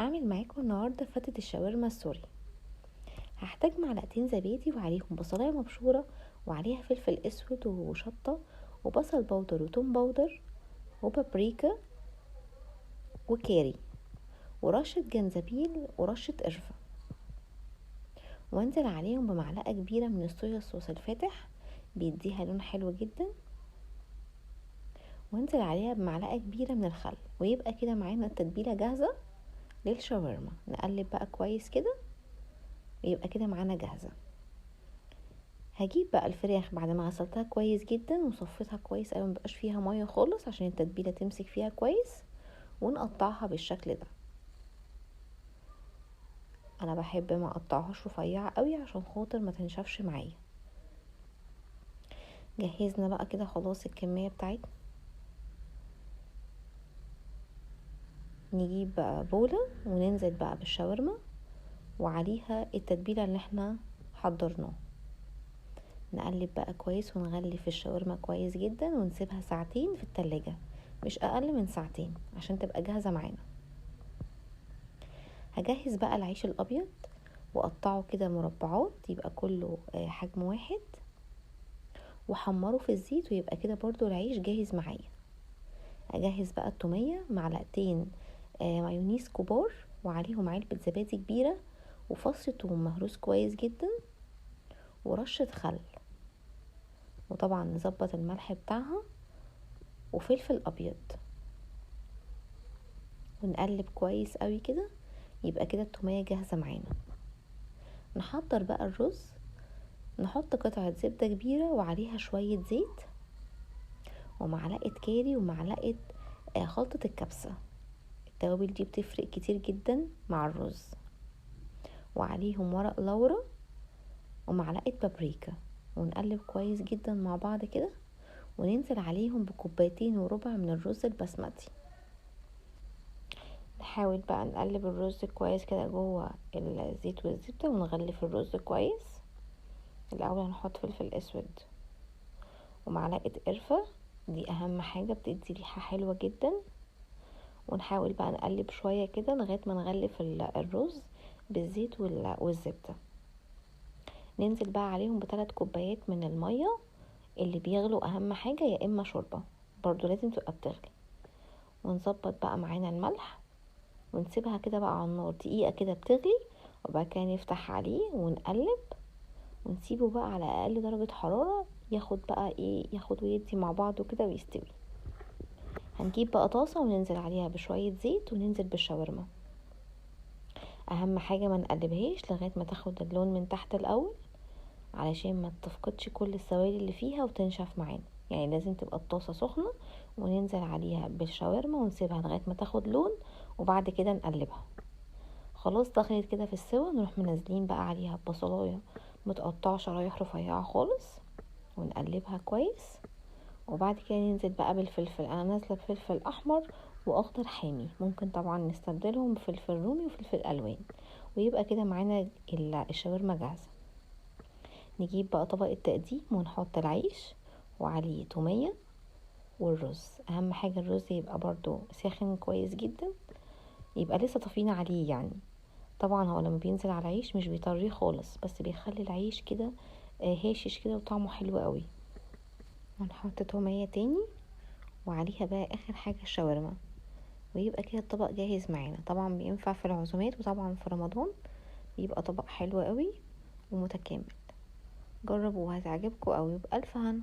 هعمل معاكم النهارده فتة الشاورما السوري. هحتاج معلقتين زبادي وعليهم بصلايه مبشوره وعليها فلفل اسود وشطه وبصل بودر وتوم بودر وبابريكا وكاري ورشه جنزبيل ورشه قرفه، وانزل عليهم بمعلقه كبيره من الصويا صوص الفاتح بيديها لون حلو جدا، وانزل عليها بمعلقه كبيره من الخل، ويبقى كده معانا التتبيله جاهزه للشاورما. نقلب بقى كويس كده ويبقى كده معانا جاهزه. هجيب بقى الفراخ بعد ما غسلتها كويس جدا وصفيتها كويس قوي، مبقاش فيها ميه خالص عشان التتبيله تمسك فيها كويس، ونقطعها بالشكل ده. انا بحب ما اقطعهاش رفيعه قوي عشان خاطر ما تنشفش معايا. جهزنا بقى كده خلاص الكميه بتاعتنا. نجيب بقى بوله وننزل بقى بالشاورما وعليها التتبيله اللي احنا حضرناها. نقلب بقى كويس ونغلف الشاورما كويس جدا ونسيبها ساعتين في التلاجة، مش اقل من ساعتين عشان تبقى جاهزة معانا. هجهز بقى العيش الابيض واقطعه كده مربعات يبقى كله حجم واحد، وحمره في الزيت ويبقى كده برضو العيش جاهز معايا. اجهز بقى التومية، معلقتين مايونيز كبار وعليهم علبة زبادي كبيرة وفص توم مهروس كويس جدا ورشة خل، وطبعا نظبط الملح بتاعها وفلفل ابيض، ونقلب كويس قوي كده يبقى كده التومية جاهزة معانا. نحضر بقى الرز، نحط قطعة زبدة كبيرة وعليها شوية زيت ومعلقة كاري ومعلقة خلطة الكبسة. التوابل دي بتفرق كتير جدا مع الرز، وعليهم ورق لورا ومعلقة بابريكا، ونقلب كويس جدا مع بعض كده، وننزل عليهم بكوبايتين وربع من الرز البسمتي. نحاول بقى نقلب الرز كويس كده جوه الزيت والزبدة ونغلف الرز كويس. الاول هنحط فلفل اسود ومعلقة قرفة، دي اهم حاجة بتدي ريحة حلوة جدا. ونحاول بقى نقلب شوية كده لغاية ما نغلف الرز بالزيت والزبدة. ننزل بقى عليهم ب3 كوبايات من المية اللي بيغلوا، اهم حاجة يا اما شوربة برضو لازم تبقى بتغلي. ونظبط بقى معانا الملح ونسيبها كده بقى على النار دقيقة كده بتغلي، وبعد كده نفتح عليه ونقلب ونسيبه بقى على اقل درجة حرارة ياخد بقى ياخد ويدي مع بعضه كده ويستوي. هنجيب بقى طاسة وننزل عليها بشوية زيت وننزل بالشاورما. اهم حاجة ما نقلبهاش لغاية ما تاخد اللون من تحت الاول علشان ما تفقدش كل السوائل اللي فيها وتنشف معانا. يعني لازم تبقى الطاسة سخنة وننزل عليها بالشاورما ونسيبها لغاية ما تاخد لون، وبعد كده نقلبها. خلاص دخلت كده في السوا، نروح منزلين بقى عليها بصلايه متقطعه شرايح رفيعه خالص ونقلبها كويس. وبعد كده ننزل بقى بالفلفل، انا نازله بفلفل احمر واخضر حامي، ممكن طبعا نستبدلهم بفلفل رومي وفلفل الوان، ويبقى كده معانا الشاورما جاهزه. نجيب بقى طبق التقديم ونحط العيش وعليه توميه والرز. اهم حاجه الرز يبقى برضو ساخن كويس جدا، يبقى لسه طافين عليه يعني. طبعا هو لما بينزل على العيش مش بيطريه خالص، بس بيخلي العيش كده هاشش كده وطعمه حلو قوي. هنحط تومية تاني وعليها بقى اخر حاجة الشاورما، ويبقى كده الطبق جاهز معانا. طبعا بينفع في العزومات وطبعا في رمضان بيبقى طبق حلو قوي ومتكامل. جربوا وهتعجبكم قوي، بألف هنا.